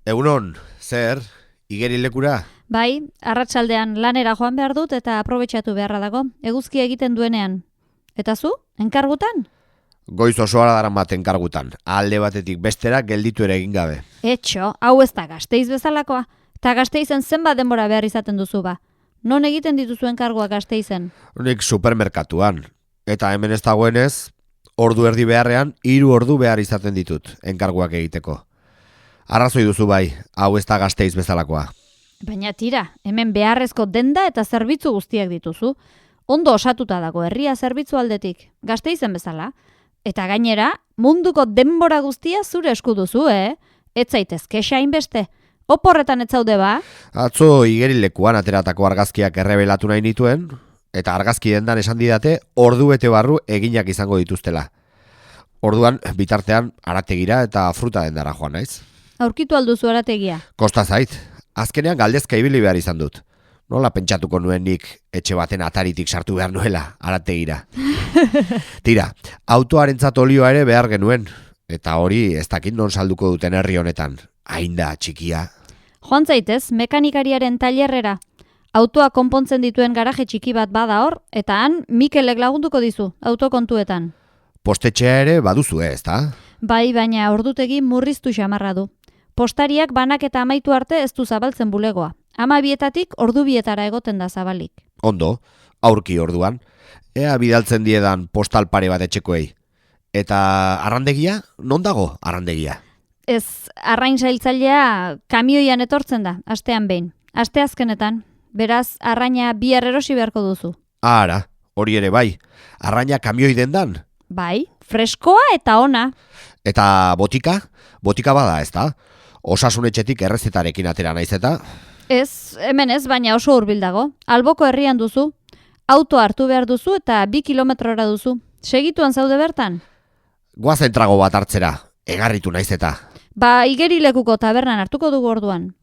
Egunon, zer, igerilekura? Bai, arratsaldean lanera joan behar dut eta aprobetxatu beharra dago, eguzkia egiten duenean. Eta zu, enkargutan? Goiz osoa daramat enkargutan, alde batetik bestera gelditu ere egin gabe. Etxo, hau ez da Gasteiz bezalakoa. Eta Gasteizen zenbat denbora behar izaten duzu ba. Non egiten dituzu enkargua Gasteizen? Nik supermerkatuan, eta hemen ez dagoenez, ordu erdi beharrean, 3 ordu behar izaten ditut enkarguak egiteko. Arrazoi duzu bai, hau ez da Gasteiz bezalakoa. Baina tira, hemen beharrezko denda eta zerbitzu guztiak dituzu. Ondo osatuta dago herria zerbitzu aldetik, Gasteizen bezala. Eta gainera, munduko denbora guztia zure esku duzu, Ez zaitez kexa hainbeste. Oporretan ez zaude ba? Atzo igerilekuan ateratako argazkiak errebelatu nahi nituen, eta argazki dendan esan didate ordu bete barru eginak izango dituztela. Orduan, bitartean, arategira eta fruta dendara joan naiz. Aurkitu alduzu arategia. Kosta zait, azkenean galdezka ibili behar izan dut. Nola pentsatuko nuen nik etxe baten ataritik sartu behar nuela, arategira. Tira, autoarentzat olioa ere behar genuen, eta hori ez dakit non salduko duten herri honetan. Hain da, txikia. Joan zaitez, mekanikariaren tailerrera. Autoa konpontzen dituen garaje txiki bat bada hor, eta han Mikelek lagunduko dizu, autokontuetan. Postetxea ere baduzu ezta? Bai, baina ordutegi murriztu xamarra du. Postariak banak eta amaitu arte ez du zabaltzen bulegoa. 12:00 ordu 2:00 egoten da zabalik. Ondo, aurki orduan. Ea bidaltzen diedan postal pare bat etxekoei. Eta arrandegia? Non dago arrandegia? Ez, arrain sailtzailea kamioian etortzen da, astean behin. Asteazkenetan, beraz arraina bihar erosi beharko duzu. Ara, hori ere bai. Arraina kamioi dendan? Bai, freskoa eta ona. Eta botika? Botika bada ezta? Osasunetxetik errezetarekin atera naiz eta? Ez, hemen ez, baina oso hurbil dago. Alboko herrian duzu. Auto hartu behar duzu eta 2 kilometrora duzu. Segituan zaude bertan? Goazen trago bat hartzera, egarritu naiz eta. Ba, igerilekuko tabernan hartuko dugu orduan.